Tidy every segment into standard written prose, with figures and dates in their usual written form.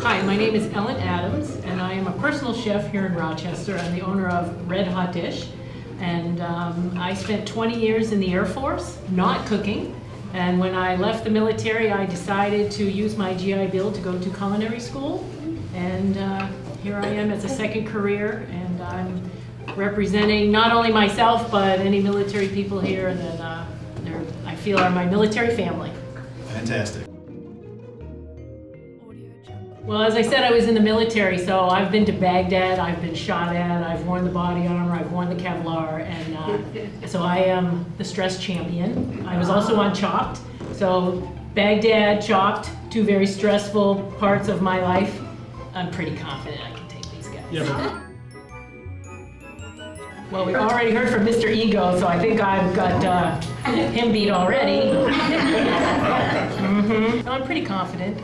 Hi, my name is Ellen Adams, and I am a personal chef here in Rochester. I'm the owner of Red Hot Dish, and I spent 20 years in the Air Force, not cooking. And when I left the military, I decided to use my GI Bill to go to culinary school. And here I am as a second career, and I'm representing not only myself, but any military people here that I feel are my military family. Fantastic. Well, as I said, I was in the military, so I've been to Baghdad, I've been shot at, I've worn the body armor, I've worn the Kevlar, and so I am the stress champion. I was also on Chopped, so Baghdad, Chopped, two very stressful parts of my life. I'm pretty confident I can take these guys. Yeah. Well, we've already heard from Mr. Ego, so I think I've got him beat already. So I'm pretty confident.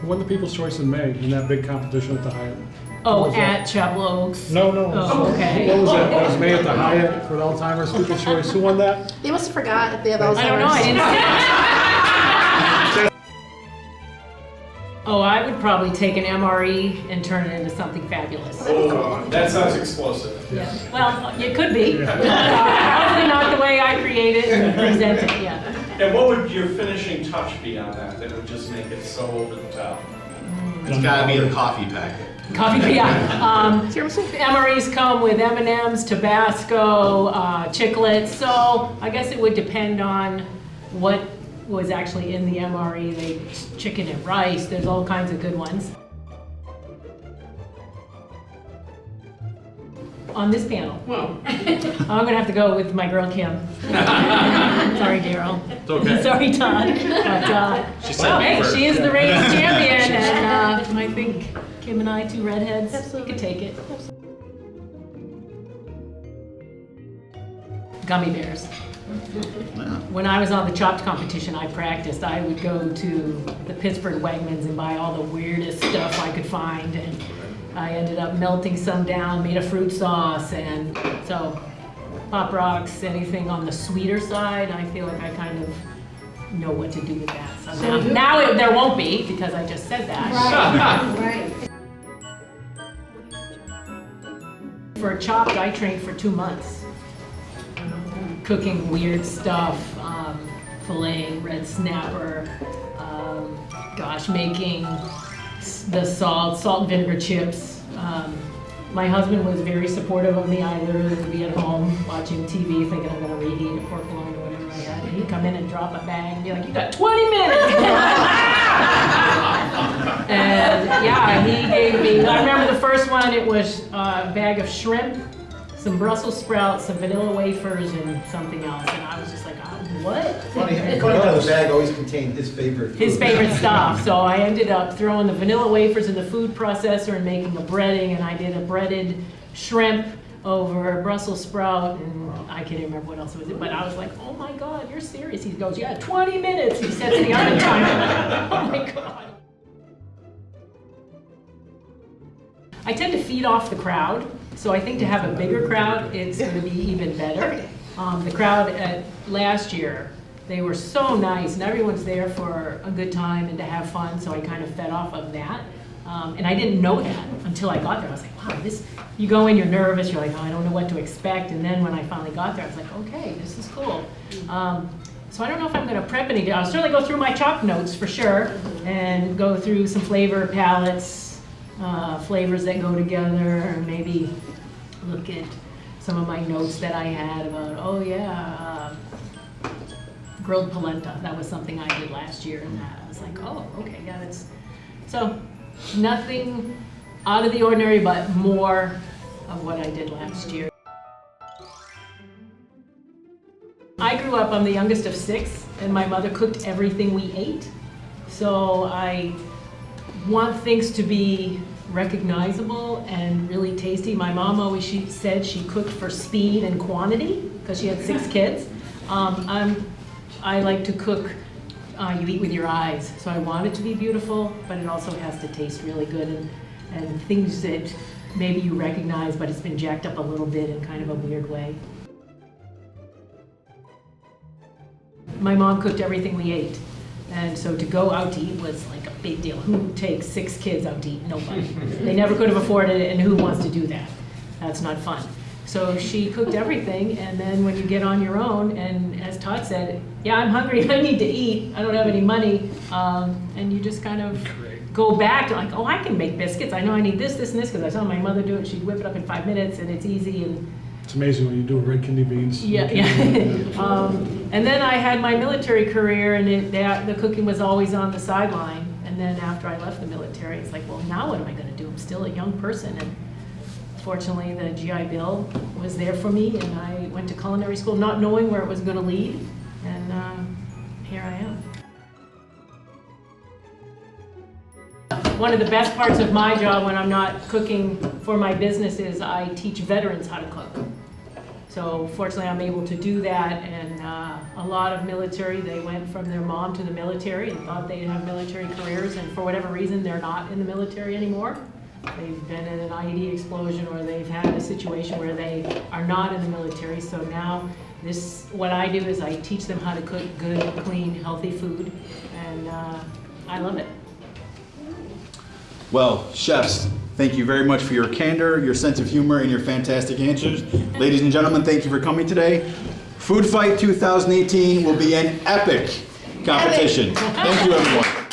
Who won the People's Choice in May in that big competition at the Hyatt? Oh, at Chapel Oaks? No. Oh, okay. What was it? It was May at the Hyatt for the Alzheimer's People's Choice. Who won that? They must have forgot if they have Alzheimer's. I don't know, I didn't see it. Oh, I would probably take an MRE and turn it into something fabulous. Oh, that sounds explosive. Yeah. Well, it could be. Hopefully not the way I create it and present it, yeah. And what would your finishing touch be on that would just make it so over the top? It's gotta be the coffee packet. Coffee, yeah. MREs come with M&Ms, Tabasco, chiclets, so I guess it would depend on what was actually in the MRE. They chicken and rice, there's all kinds of good ones. On this panel. Well, I'm gonna have to go with my girl Kim. Sorry, Daryl. It's okay. Sorry, Todd. But, She said me hey, first. she is the reigning champion, and I think Kim and I, two redheads, we could take it. Gummy bears. When I was on the Chopped competition, I practiced. I would go to the Pittsburgh Wegmans and buy all the weirdest stuff I could find, and I ended up melting some down, made a fruit sauce, and so Pop Rocks, anything on the sweeter side, I feel like I kind of know what to do with that. So now there won't be, because I just said that. Right. For Chopped, I trained for 2 months. Cooking weird stuff, filleting red snapper, making the salt and vinegar chips. My husband was very supportive of me. I literally would be at home watching TV thinking I'm gonna reheat a pork loin or whatever I had. And he'd come in and drop a bag and be like, "You got 20 minutes!" And yeah, he gave me, I remember the first one, it was a bag of shrimp, some Brussels sprouts, some vanilla wafers, and something else. And I was just like, what? Funny how the bag always contained his favorite food. His favorite stuff. So I ended up throwing the vanilla wafers in the food processor and making a breading, and I did a breaded shrimp over Brussels sprout, and I can't even remember what else it was, but I was like, oh my God, you're serious? He goes, yeah, 20 minutes. He sets the oven timer. Oh my God. I tend to feed off the crowd, so I think to have a bigger crowd, it's going to be even better. The crowd at last year, they were so nice, and everyone's there for a good time and to have fun, so I kind of fed off of that. And I didn't know that until I got there. I was like, wow, you go in, you're nervous, you're like, oh, I don't know what to expect, and then when I finally got there, I was like, okay, this is cool. So I don't know if I'm going to prep anything. I'll certainly go through my Chopped notes for sure, and go through some flavor palettes, flavors that go together, or maybe look at some of my notes that I had about, oh yeah, grilled polenta. That was something I did last year, and I was like, oh, okay, yeah, that's, so nothing out of the ordinary, but more of what I did last year. I grew up, I'm the youngest of 6, and my mother cooked everything we ate. So I want things to be recognizable and really tasty. My mom always said she cooked for speed and quantity because she had 6 kids. I like to cook, you eat with your eyes. So I want it to be beautiful, but it also has to taste really good, and things that maybe you recognize, but it's been jacked up a little bit in kind of a weird way. My mom cooked everything we ate, and so to go out to eat was like a big deal. Who takes 6 kids out to eat? Nobody. They never could have afforded it, and who wants to do that? That's not fun. So she cooked everything, and then when you get on your own, and as Todd said, yeah, I'm hungry, I need to eat, I don't have any money, and you just kind of go back to like, oh, I can make biscuits, I know I need this, this, and this, because I saw my mother do it, she'd whip it up in 5 minutes, and it's easy, and It's amazing when you do red kidney beans. yeah, yeah. And then I had my military career, and the cooking was always on the sideline, and then after I left the military, it's like, well, now what am I gonna do? I'm still a young person, and fortunately, the GI Bill was there for me, and I went to culinary school not knowing where it was going to lead, and here I am. One of the best parts of my job when I'm not cooking for my business is I teach veterans how to cook. So fortunately, I'm able to do that, and a lot of military, they went from their mom to the military and thought they'd have military careers, and for whatever reason, they're not in the military anymore. They've been in an IED explosion, or they've had a situation where they are not in the military. So now what I do is I teach them how to cook good, clean, healthy food, and I love it. Well, chefs, thank you very much for your candor, your sense of humor, and your fantastic answers. Ladies and gentlemen, thank you for coming today. Food Fight 2018 will be an epic competition. Thank you, everyone.